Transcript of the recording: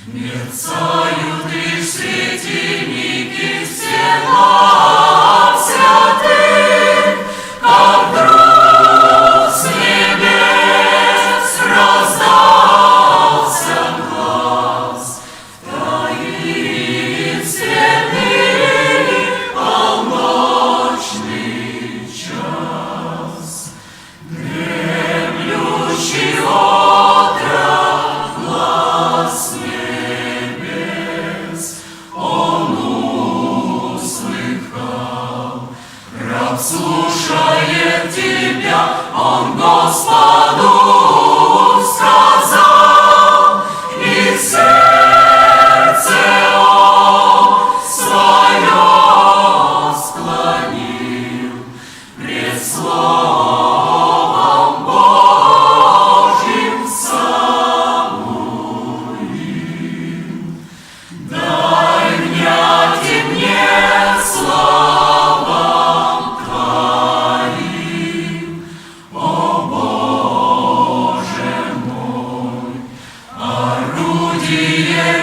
Мерцают лишь светильники стенах святых, как вдруг с небес раздался глас. Таинственный полночный час, дремлющий отрок глас небес, он услыхал. Раб слушает тебя, он Господу сказал, и в сердце он свое склонил пред Словом Божьим Самуил. Дай внять и мне словам Твоим, о Боже мой, орудием